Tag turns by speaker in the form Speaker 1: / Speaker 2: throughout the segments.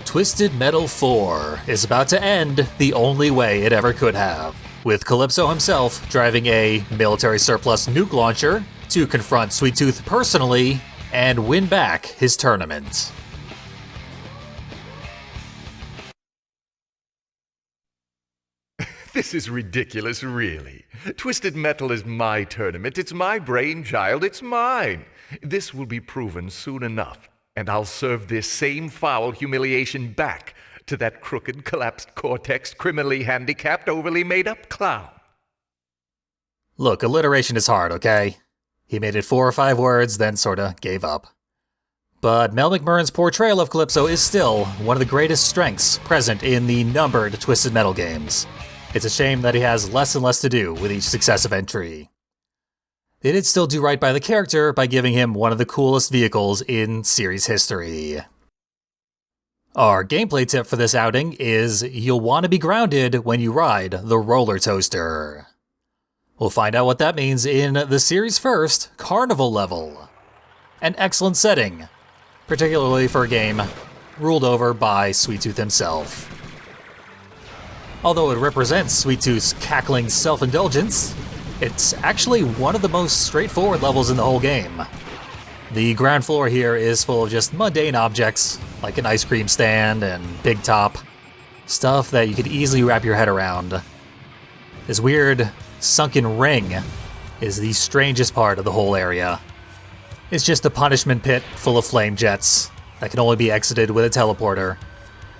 Speaker 1: Twisted Metal 4 is about to end the only way it ever could have, with Calypso himself driving a military surplus nuke launcher to confront Sweet Tooth personally and win back his tournament.
Speaker 2: This is ridiculous, really. Twisted Metal is my tournament. It's my brainchild. It's mine. This will be proven soon enough, and I'll serve this same foul humiliation back to that crooked, collapsed cortex, criminally handicapped, overly made-up clown.
Speaker 1: Look, alliteration is hard, okay? He made it 4 or 5 words, then sorta gave up. But Mel McMurran's portrayal of Calypso is still one of the greatest strengths present in the numbered Twisted Metal games. It's a shame that he has less and less to do with each successive entry. They did still do right by the character by giving him one of the coolest vehicles in series history. Our gameplay tip for this outing is you'll want to be grounded when you ride the roller toaster. We'll find out what that means in the series' first Carnival level. An excellent setting, particularly for a game ruled over by Sweet Tooth himself. Although it represents Sweet Tooth's cackling self-indulgence, it's actually one of the most straightforward levels in the whole game. The ground floor here is full of just mundane objects, like an ice cream stand and Big Top. Stuff that you could easily wrap your head around. This weird Sunken Ring is the strangest part of the whole area. It's just a punishment pit full of flame jets that can only be exited with a teleporter,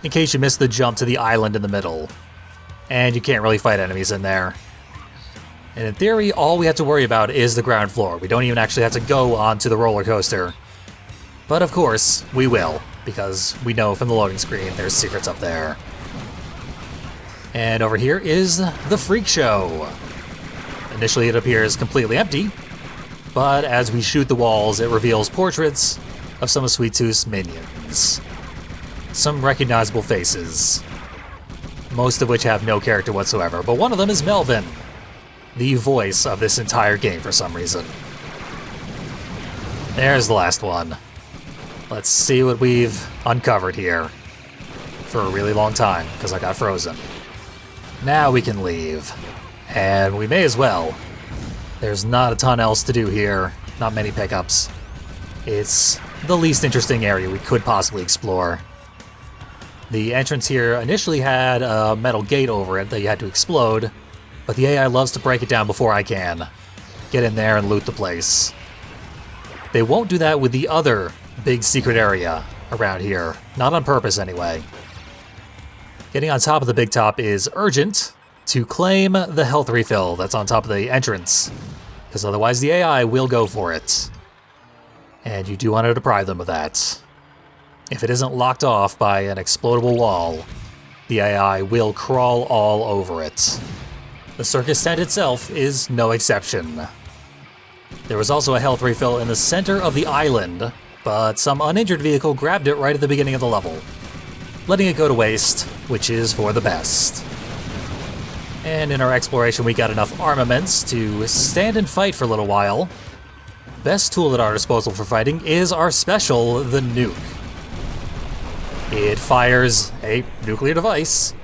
Speaker 1: in case you miss the jump to the island in the middle. And you can't really fight enemies in there. And in theory, all we have to worry about is the ground floor. We don't even actually have to go onto the roller coaster. But of course, we will, because we know from the loading screen there's secrets up there. And over here is the Freak Show. Initially it appears completely empty, but as we shoot the walls, it reveals portraits of some of Sweet Tooth's minions. Some recognizable faces, most of which have no character whatsoever, but one of them is Melvin, the voice of this entire game for some reason. There's the last one. Let's see what we've uncovered here for a really long time, because I got frozen. Now we can leave, and we may as well. There's not a ton else to do here, not many pickups. It's the least interesting area we could possibly explore. The entrance here initially had a metal gate over it that you had to explode, but the AI loves to break it down before I can. Get in there and loot the place. They won't do that with the other big secret area around here. Not on purpose, anyway. Getting on top of the Big Top is urgent to claim the health refill that's on top of the entrance, because otherwise the AI will go for it. And you do want to deprive them of that. If it isn't locked off by an explodable wall, the AI will crawl all over it. The circus tent itself is no exception. There was also a health refill in the center of the island, but some uninjured vehicle grabbed it right at the beginning of the level, letting it go to waste, which is for the best. And in our exploration we got enough armaments to stand and fight for a little while. Best tool at our disposal for fighting is our special, the nuke. It fires a nuclear device,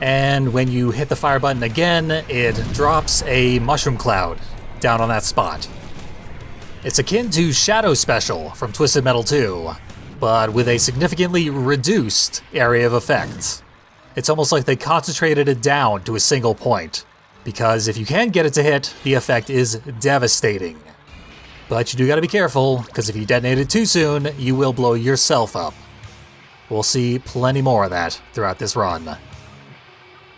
Speaker 1: and when you hit the fire button again, it drops a mushroom cloud down on that spot. It's akin to Shadow Special from Twisted Metal 2, but with a significantly reduced area of effect. It's almost like they concentrated it down to a single point, because if you can get it to hit, the effect is devastating. But you do gotta be careful, because if you detonate it too soon, you will blow yourself up. We'll see plenty more of that throughout this run.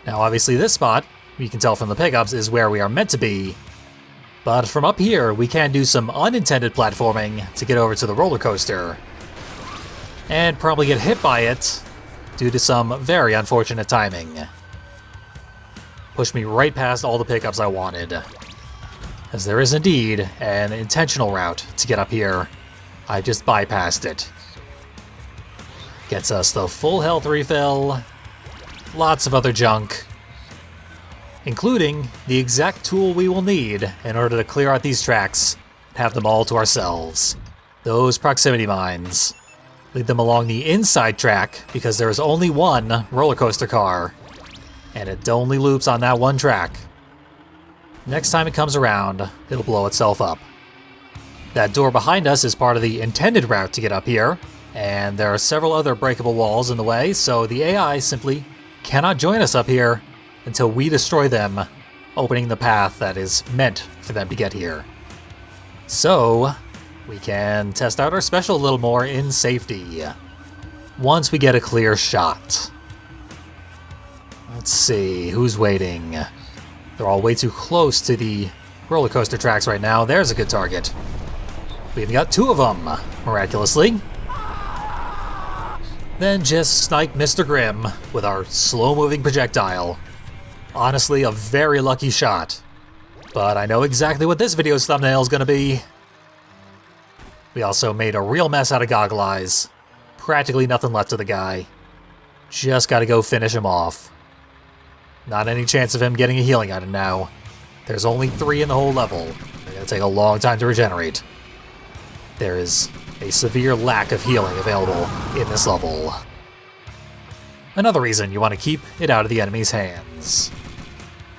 Speaker 1: Now obviously this spot, you can tell from the pickups, is where we are meant to be. But from up here, we can do some unintended platforming to get over to the roller coaster. And probably get hit by it due to some very unfortunate timing. Pushed me right past all the pickups I wanted. As there is indeed an intentional route to get up here. I just bypassed it. Gets us the full health refill, lots of other junk, including the exact tool we will need in order to clear out these tracks and have them all to ourselves. Those proximity mines. Lead them along the inside track because there is only one roller coaster car, and it only loops on that one track. Next time it comes around, it'll blow itself up. That door behind us is part of the intended route to get up here, and there are several other breakable walls in the way, so the AI simply cannot join us up here until we destroy them, opening the path that is meant for them to get here. So, we can test out our special a little more in safety, once we get a clear shot. Let's see, who's waiting? They're all way too close to the roller coaster tracks right now. There's a good target. We even got 2 of them, miraculously. Then just snipe Mr. Grimm with our slow-moving projectile. Honestly, a very lucky shot. But I know exactly what this video's thumbnail is going to be. We also made a real mess out of Goggle Eyes. Practically nothing left of the guy. Just gotta go finish him off. Not any chance of him getting a healing item now. There's only 3 in the whole level. They're gonna take a long time to regenerate. There is a severe lack of healing available in this level. Another reason you want to keep it out of the enemy's hands.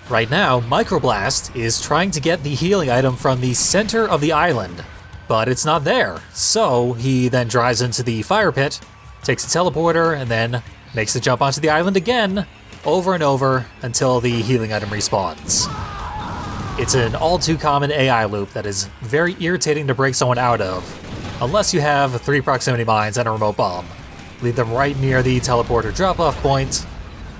Speaker 1: Right now, Microblast is trying to get the healing item from the center of the island, but it's not there. So he then drives into the fire pit, takes a teleporter, and then makes the jump onto the island again, over and over, until the healing item respawns. It's an all too common AI loop that is very irritating to break someone out of, unless you have 3 proximity mines and a remote bomb. Leave them right near the teleporter drop-off point,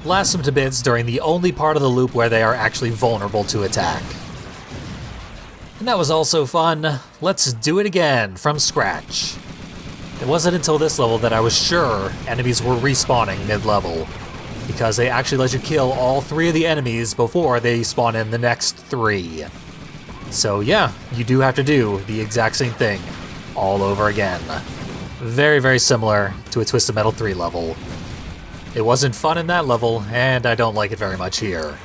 Speaker 1: blast them to bits during the only part of the loop where they are actually vulnerable to attack. And that was also fun. Let's do it again from scratch. It wasn't until this level that I was sure enemies were respawning mid-level, because they actually let you kill all 3 of the enemies before they spawn in the next 3. So yeah, you do have to do the exact same thing all over again. Very, very similar to a Twisted Metal 3 level. It wasn't fun in that level, and I don't like it very much here.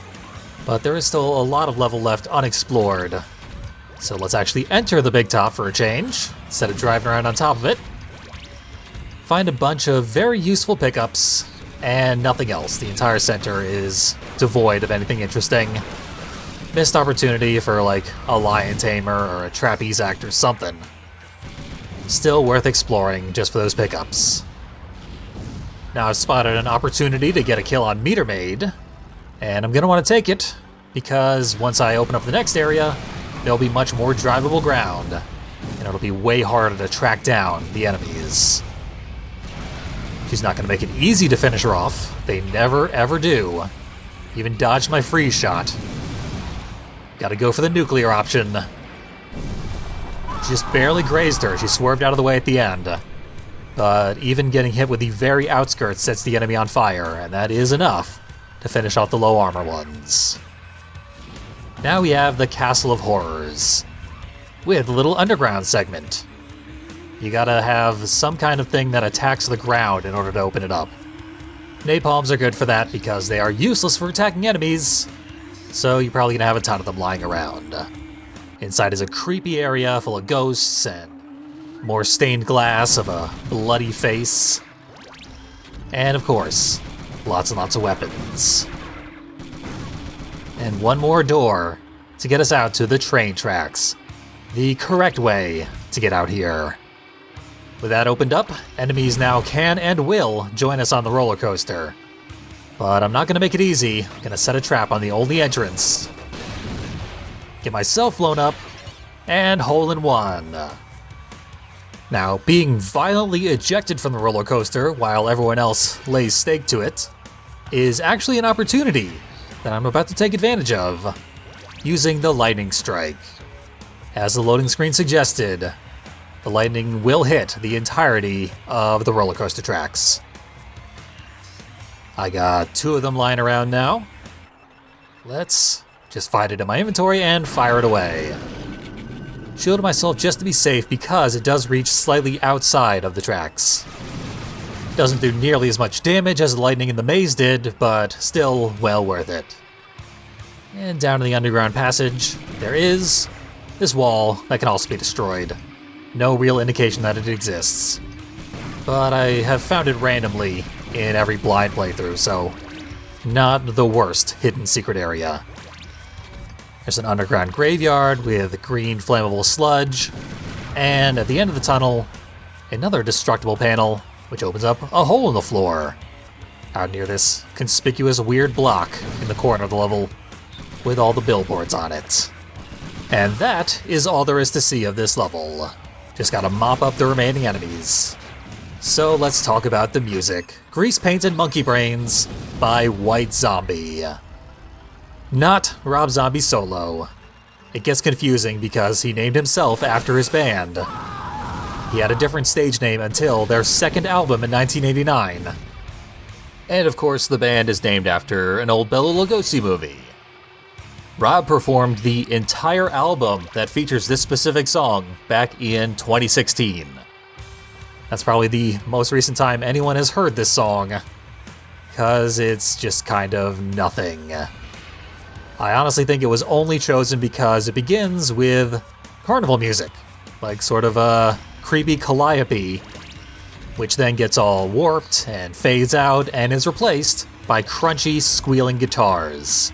Speaker 1: But there is still a lot of level left unexplored. So let's actually enter the big top for a change, instead of driving around on top of it. Find a bunch of very useful pickups, and nothing else. The entire center is devoid of anything interesting. Missed opportunity for like a lion tamer or a trapeze act or something. Still worth exploring just for those pickups. Now I've spotted an opportunity to get a kill on Meter Maid, and I'm gonna want to take it, because once I open up the next area, there'll be much more drivable ground, and it'll be way harder to track down the enemies. She's not gonna make it easy to finish her off. They never ever do. Even dodged my freeze shot. Gotta go for the nuclear option. Just barely grazed her. She swerved out of the way at the end. But even getting hit with the very outskirts sets the enemy on fire, and that is enough to finish off the low armor ones. Now we have the Castle of Horrors, with a little underground segment. You gotta have some kind of thing that attacks the ground in order to open it up. Napalms are good for that because they are useless for attacking enemies, so you're probably gonna have a ton of them lying around. Inside is a creepy area full of ghosts and more stained glass of a bloody face. And of course, lots and lots of weapons. And one more door to get us out to the train tracks. The correct way to get out here. With that opened up, enemies now can and will join us on the roller coaster. But I'm not gonna make it easy. I'm gonna set a trap on the only entrance. Get myself blown up, and hole in one. Now, being violently ejected from the roller coaster while everyone else lays stake to it is actually an opportunity that I'm about to take advantage of, using the lightning strike. As the loading screen suggested, the lightning will hit the entirety of the roller coaster tracks. I got 2 of them lying around now. Let's just find it in my inventory and fire it away. Shielded myself just to be safe because it does reach slightly outside of the tracks. Doesn't do nearly as much damage as the lightning in the maze did, but still well worth it. And down in the underground passage, there is this wall that can also be destroyed. No real indication that it exists. but I have found it randomly in every blind playthrough, so not the worst hidden secret area. There's an underground graveyard with green flammable sludge, and at the end of the tunnel, another destructible panel, which opens up a hole in the floor, out near this conspicuous weird block in the corner of the level with all the billboards on it. And that is all there is to see of this level. Just gotta mop up the remaining enemies. So let's talk about the music. Grease Painted Monkey Brains by White Zombie. Not Rob Zombie solo. It gets confusing because he named himself after his band. He had a different stage name until their second album in 1989. And of course the band is named after an old Bela Lugosi movie. Rob performed the entire album that features this specific song back in 2016. That's probably the most recent time anyone has heard this song, because it's just kind of nothing. I honestly think it was only chosen because it begins with Carnival music, like sort of a creepy calliope, which then gets all warped and fades out and is replaced by crunchy, squealing guitars.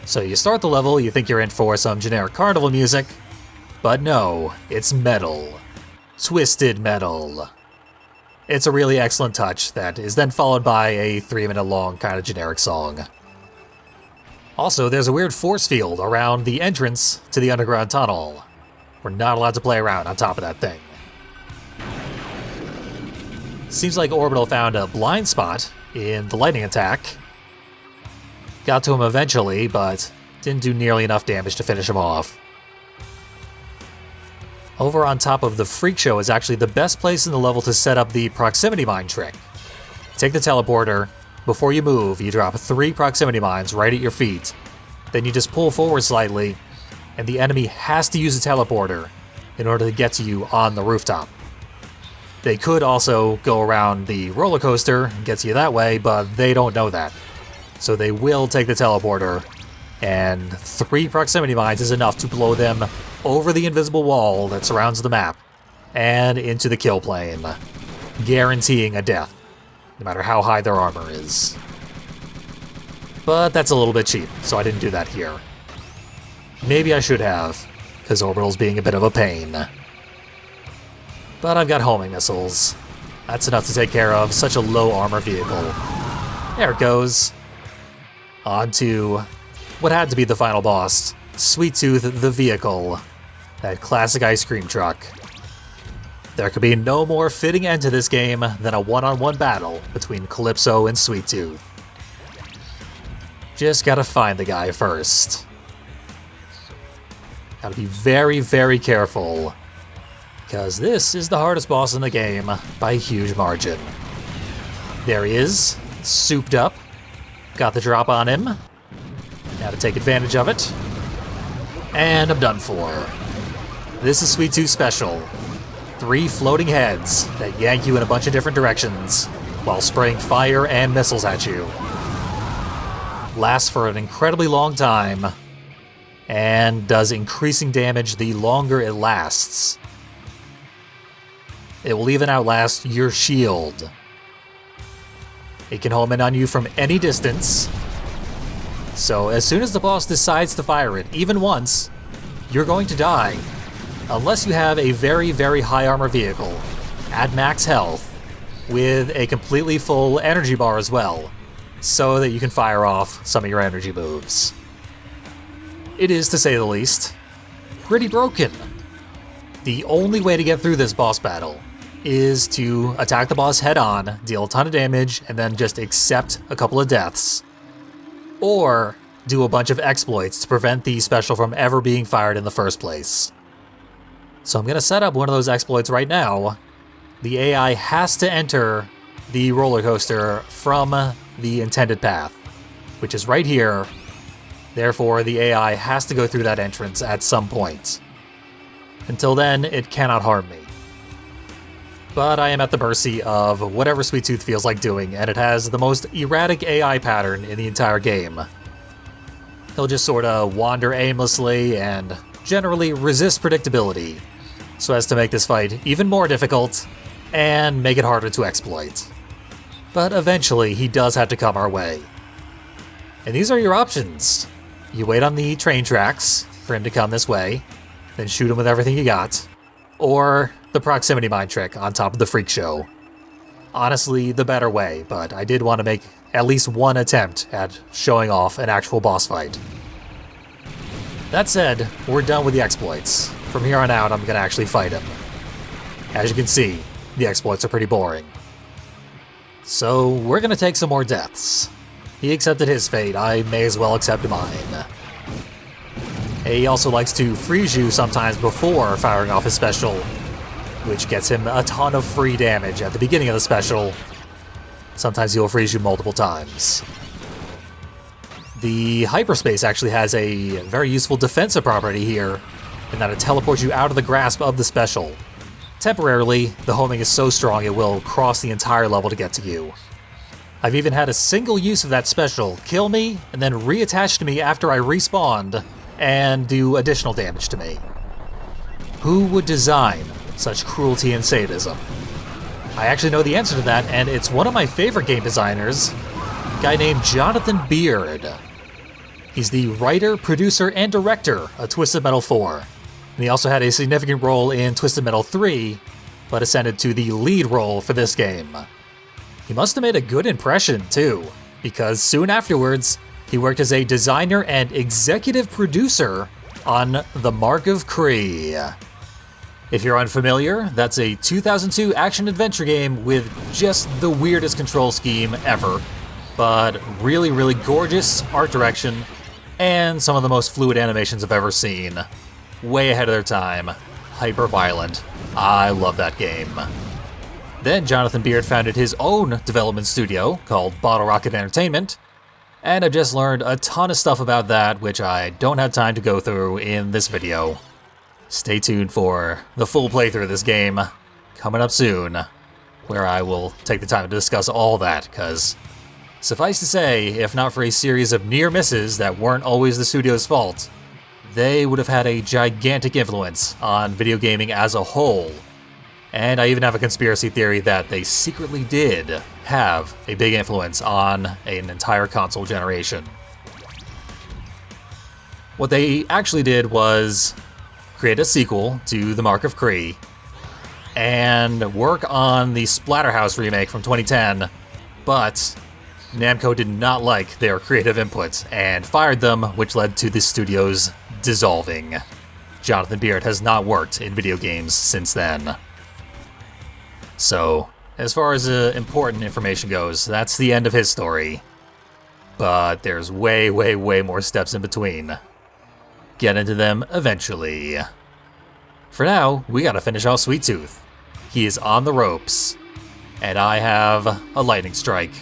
Speaker 1: So you start the level, you think you're in for some generic Carnival music, but no, it's metal. Twisted metal. It's a really excellent touch that is then followed by a 3-minute long kind of generic song. Also, there's a weird force field around the entrance to the underground tunnel. We're not allowed to play around on top of that thing. Seems like Orbital found a blind spot in the lightning attack. Got to him eventually, but didn't do nearly enough damage to finish him off. Over on top of the Freak Show is actually the best place in the level to set up the proximity mine trick. Take the teleporter. Before you move, you drop 3 proximity mines right at your feet. Then you just pull forward slightly, and the enemy has to use a teleporter in order to get to you on the rooftop. They could also go around the roller coaster and get to you that way, but they don't know that. So they will take the teleporter, and 3 proximity mines is enough to blow them over the invisible wall that surrounds the map and into the kill plane, guaranteeing a death, no matter how high their armor is. But that's a little bit cheap, so I didn't do that here. Maybe I should have, because Orbital's being a bit of a pain. But I've got homing missiles. That's enough to take care of such a low armor vehicle. There it goes. On to what had to be the final boss, Sweet Tooth the Vehicle, that classic ice cream truck. There could be no more fitting end to this game than a one-on-one battle between Calypso and Sweet Tooth. Just gotta find the guy first. Gotta be very, very careful, because this is the hardest boss in the game by a huge margin. There he is, souped up. Got the drop on him. Now to take advantage of it. And I'm done for. This is Sweet Tooth Special. 3 floating heads that yank you in a bunch of different directions while spraying fire and missiles at you. Lasts for an incredibly long time and does increasing damage the longer it lasts. It will even outlast your shield. It can home in on you from any distance. So as soon as the boss decides to fire it, even once, you're going to die. Unless you have a very, very high armor vehicle at max health with a completely full energy bar as well, so that you can fire off some of your energy moves. It is, to say the least, pretty broken. The only way to get through this boss battle is to attack the boss head on, deal a ton of damage, and then just accept a couple of deaths. Or do a bunch of exploits to prevent the special from ever being fired in the first place. So I'm going to set up one of those exploits right now. The AI has to enter the roller coaster from the intended path, which is right here. Therefore, the AI has to go through that entrance at some point. Until then, it cannot harm me. But I am at the mercy of whatever Sweet Tooth feels like doing, and it has the most erratic AI pattern in the entire game. He'll just sort of wander aimlessly and generally resist predictability, so as to make this fight even more difficult and make it harder to exploit. But eventually, he does have to come our way. And these are your options. You wait on the train tracks for him to come this way, then shoot him with everything you got, or the proximity mine trick on top of the freak show. Honestly, the better way, but I did want to make at least one attempt at showing off an actual boss fight. That said, we're done with the exploits. From here on out, I'm going to actually fight him. As you can see, the exploits are pretty boring. So, we're going to take some more deaths. He accepted his fate, I may as well accept mine. He also likes to freeze you sometimes before firing off his special, which gets him a ton of free damage at the beginning of the special. Sometimes he'll freeze you multiple times. The hyperspace actually has a very useful defensive property here, in that it teleports you out of the grasp of the special. Temporarily, the homing is so strong it will cross the entire level to get to you. I've even had a single use of that special kill me, and then reattach to me after I respawned, and do additional damage to me. Who would design such cruelty and sadism? I actually know the answer to that, and it's one of my favorite game designers, a guy named Jonathan Beard. He's the writer, producer, and director of Twisted Metal 4, and he also had a significant role in Twisted Metal 3, but ascended to the lead role for this game. He must have made a good impression, too, because soon afterwards, he worked as a designer and executive producer on The Mark of Cree. If you're unfamiliar, that's a 2002 action-adventure game with just the weirdest control scheme ever, but really, really gorgeous art direction, and some of the most fluid animations I've ever seen. Way ahead of their time. Hyper-violent. I love that game. Then Jonathan Beard founded his own development studio called Bottle Rocket Entertainment, and I've just learned a ton of stuff about that which I don't have time to go through in this video. Stay tuned for the full playthrough of this game coming up soon, where I will take the time to discuss all that, because suffice to say, if not for a series of near misses that weren't always the studio's fault, they would have had a gigantic influence on video gaming as a whole. And I even have a conspiracy theory that they secretly did have a big influence on an entire console generation. What they actually did was create a sequel to The Mark of Cree, and work on the Splatterhouse remake from 2010, but Namco did not like their creative input and fired them, which led to the studio's dissolving. Jonathan Beard has not worked in video games since then. So, as far as important information goes, that's the end of his story. But there's way, way, way more steps in between. Get into them eventually. For now, we gotta finish off Sweet Tooth. He is on the ropes, and I have a lightning strike.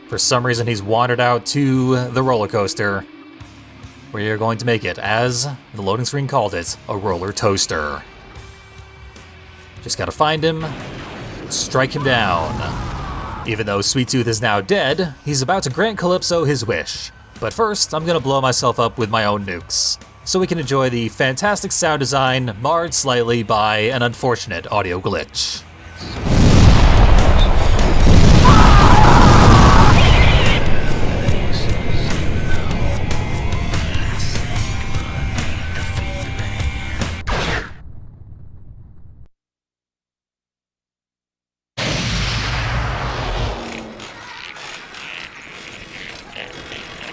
Speaker 1: For some reason, he's wandered out to the roller coaster. We are going to make it, as the loading screen called it, a roller toaster. Just gotta find him, strike him down. Even though Sweet Tooth is now dead, he's about to grant Calypso his wish. But first, I'm gonna blow myself up with my own nukes, so we can enjoy the fantastic sound design marred slightly by an unfortunate audio glitch.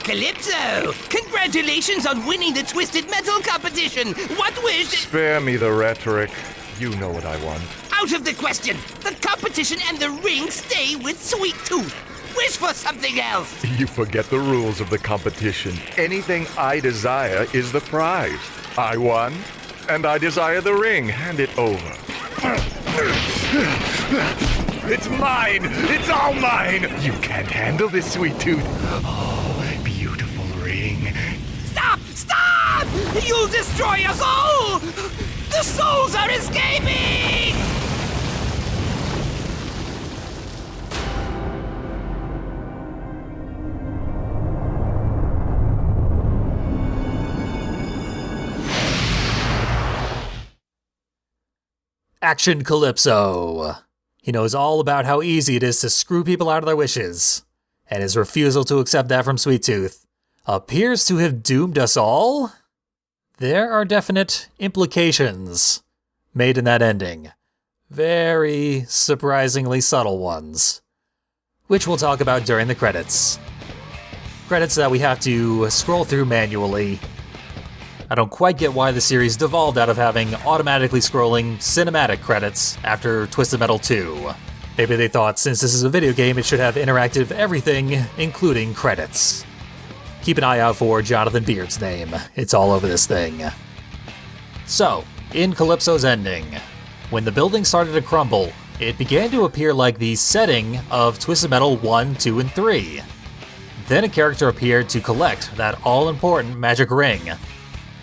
Speaker 3: Calypso! Congratulations on winning the Twisted Metal competition! What wish?
Speaker 2: Spare me the rhetoric. You know what I want.
Speaker 3: Out of the question! The competition and the ring stay with Sweet Tooth! Wish for something else!
Speaker 2: You forget the rules of the competition. Anything I desire is the prize. I won, and I desire the ring. Hand it over. It's mine! It's all mine! You can't handle this, Sweet Tooth. Oh, beautiful ring.
Speaker 3: Stop! Stop! You'll destroy us all! The souls are escaping!
Speaker 1: Action Calypso. He knows all about how easy it is to screw people out of their wishes, and his refusal to accept that from Sweet Tooth appears to have doomed us all? There are definite implications made in that ending. Very surprisingly subtle ones, which we'll talk about during the credits. Credits that we have to scroll through manually. I don't quite get why the series devolved out of having automatically scrolling cinematic credits after Twisted Metal 2. Maybe they thought since this is a video game it should have interactive everything, including credits. Keep an eye out for Jonathan Beard's name. It's all over this thing. So, in Calypso's ending, when the building started to crumble, it began to appear like the setting of Twisted Metal 1, 2, and 3. Then a character appeared to collect that all-important magic ring.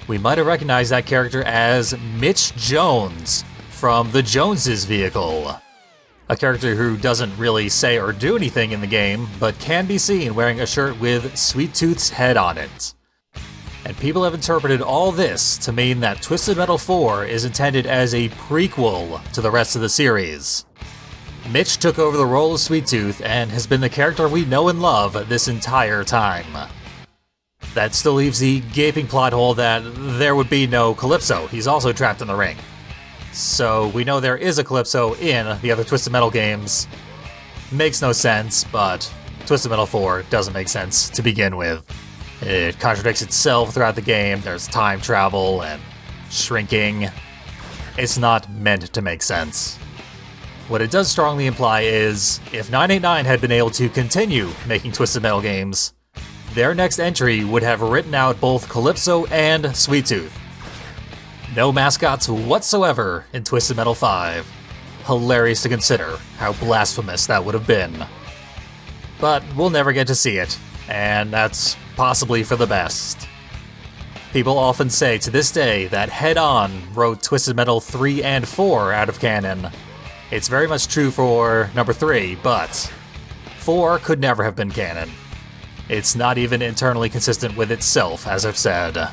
Speaker 1: We might have recognized that character as Mitch Jones from the Joneses vehicle. A character who doesn't really say or do anything in the game, but can be seen wearing a shirt with Sweet Tooth's head on it. And people have interpreted all this to mean that Twisted Metal 4 is intended as a prequel to the rest of the series. Mitch took over the role of Sweet Tooth and has been the character we know and love this entire time. That still leaves the gaping plot hole that there would be no Calypso. He's also trapped in the ring. So we know there is a Calypso in the other Twisted Metal games. Makes no sense, but Twisted Metal 4 doesn't make sense to begin with. It contradicts itself throughout the game. There's time travel and shrinking. It's not meant to make sense. What it does strongly imply is, if 989 had been able to continue making Twisted Metal games, their next entry would have written out both Calypso and Sweet Tooth. No mascots whatsoever in Twisted Metal 5. Hilarious to consider how blasphemous that would have been. But we'll never get to see it, and that's possibly for the best. People often say to this day that Head On wrote Twisted Metal 3 and 4 out of canon. It's very much true for number 3, but 4 could never have been canon. It's not even internally consistent with itself, as I've said.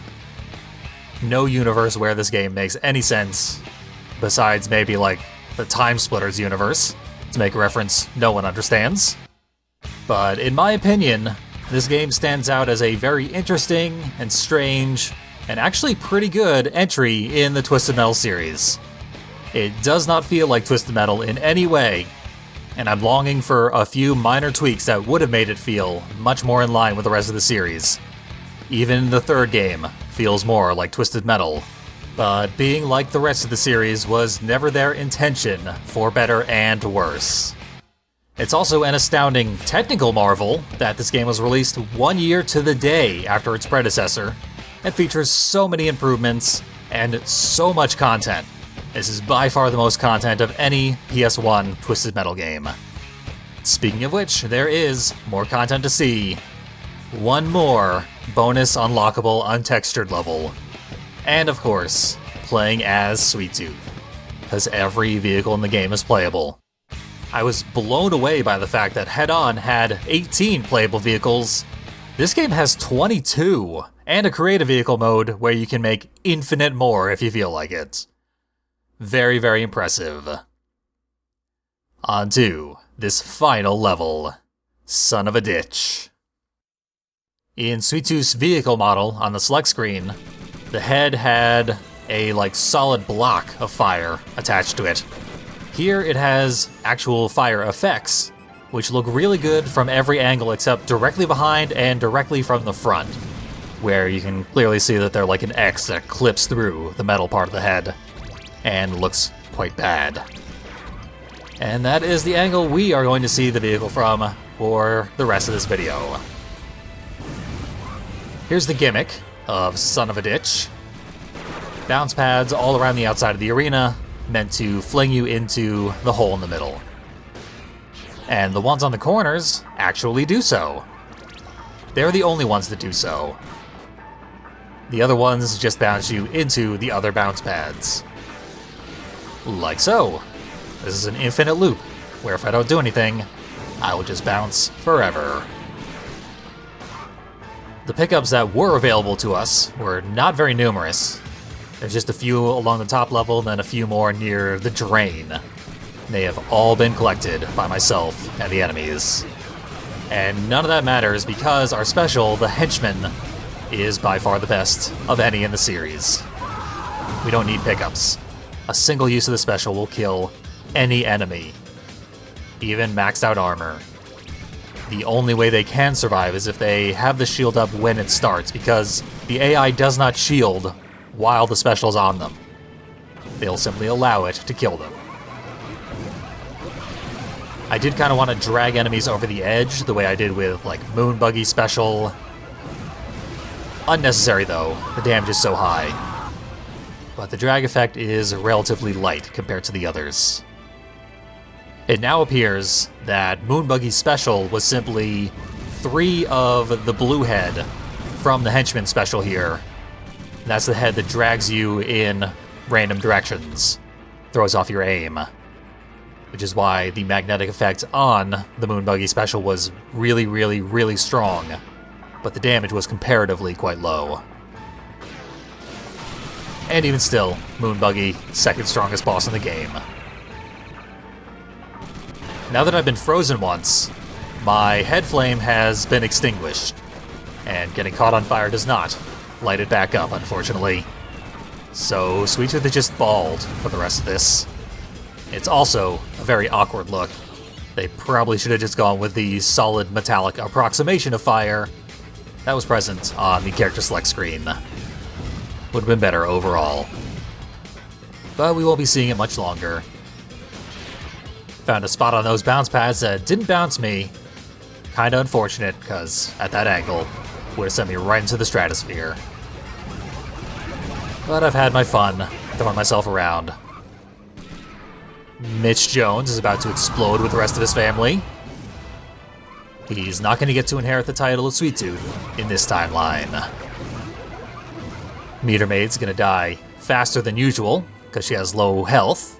Speaker 1: No universe where this game makes any sense, besides maybe like the Time Splitters universe, to make a reference no one understands. But in my opinion, this game stands out as a very interesting and strange, and actually pretty good entry in the Twisted Metal series. It does not feel like Twisted Metal in any way, and I'm longing for a few minor tweaks that would have made it feel much more in line with the rest of the series. Even the third game feels more like Twisted Metal, but being like the rest of the series was never their intention, for better and worse. It's also an astounding technical marvel that this game was released 1 year to the day after its predecessor, and features so many improvements and so much content. This is by far the most content of any PS1 Twisted Metal game. Speaking of which, there is more content to see. One more bonus unlockable untextured level. And of course, playing as Sweet Tooth, because every vehicle in the game is playable. I was blown away by the fact that Head On had 18 playable vehicles. This game has 22, and a creative vehicle mode where you can make infinite more if you feel like it. Very, very impressive. On to this final level, Son of a Ditch. In Sweet Tooth's vehicle model on the select screen, the head had a solid block of fire attached to it. Here it has actual fire effects, which look really good from every angle except directly behind and directly from the front, where you can clearly see that they're like an X that clips through the metal part of the head, and looks quite bad. And that is the angle we are going to see the vehicle from for the rest of this video. Here's the gimmick of Son of a Ditch. Bounce pads all around the outside of the arena, meant to fling you into the hole in the middle. And the ones on the corners actually do so. They're the only ones that do so. The other ones just bounce you into the other bounce pads. Like so. This is an infinite loop, where if I don't do anything, I will just bounce forever. The pickups that were available to us were not very numerous. There's just a few along the top level, then a few more near the drain. They have all been collected by myself and the enemies. And none of that matters because our special, the Henchman, is by far the best of any in the series. We don't need pickups. A single use of the special will kill any enemy, even maxed out armor. The only way they can survive is if they have the shield up when it starts, because the AI does not shield while the special's on them. They'll simply allow it to kill them. I did kind of want to drag enemies over the edge, the way I did with, like, Moon Buggy Special. Unnecessary, though. The damage is so high. But the drag effect is relatively light compared to the others. It now appears that Moon Buggy Special was simply 3 of the blue head from the Henchman Special here. That's the head that drags you in random directions, throws off your aim. Which is why the magnetic effect on the Moon Buggy Special was really, really, really strong, but the damage was comparatively quite low. And even still, Moon Buggy, second strongest boss in the game. Now that I've been frozen once, my head flame has been extinguished, and getting caught on fire does not light it back up, unfortunately. So Sweet Tooth is just bald for the rest of this. It's also a very awkward look. They probably should have just gone with the solid metallic approximation of fire that was present on the character select screen. Would have been better overall. But we won't be seeing it much longer. Found a spot on those bounce pads that didn't bounce me. Kinda unfortunate, because at that angle, would have sent me right into the stratosphere. But I've had my fun throwing myself around. Mitch Jones is about to explode with the rest of his family. He's not going to get to inherit the title of Sweet Tooth in this timeline. Meter Maid's going to die faster than usual, because she has low health.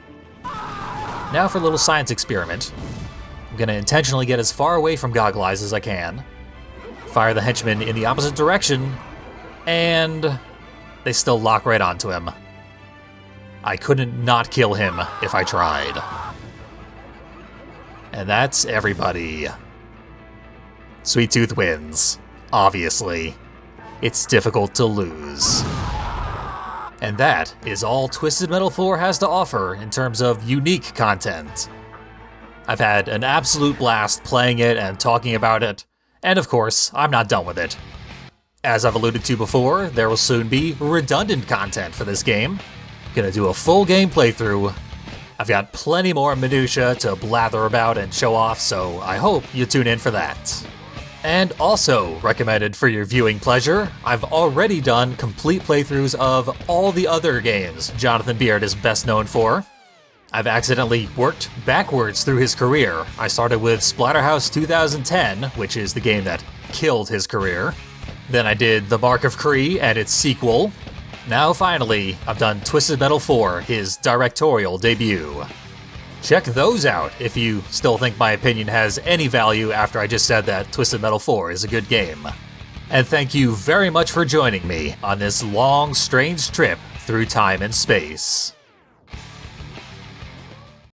Speaker 1: Now for a little science experiment. I'm going to intentionally get as far away from Goggle Eyes as I can, fire the henchman in the opposite direction, and they still lock right onto him. I couldn't not kill him if I tried. And that's everybody. Sweet Tooth wins, obviously. It's difficult to lose. And that is all Twisted Metal 4 has to offer in terms of unique content. I've had an absolute blast playing it and talking about it, and of course, I'm not done with it. As I've alluded to before, there will soon be redundant content for this game. Gonna do a full game playthrough. I've got plenty more minutia to blather about and show off, so I hope you tune in for that. And also recommended for your viewing pleasure, I've already done complete playthroughs of all the other games Jonathan Beard is best known for. I've accidentally worked backwards through his career. I started with Splatterhouse 2010, which is the game that killed his career. Then I did The Mark of Kree and its sequel. Now finally, I've done Twisted Metal 4, his directorial debut. Check those out if you still think my opinion has any value after I just said that Twisted Metal 4 is a good game. And thank you very much for joining me on this long, strange trip through time and space.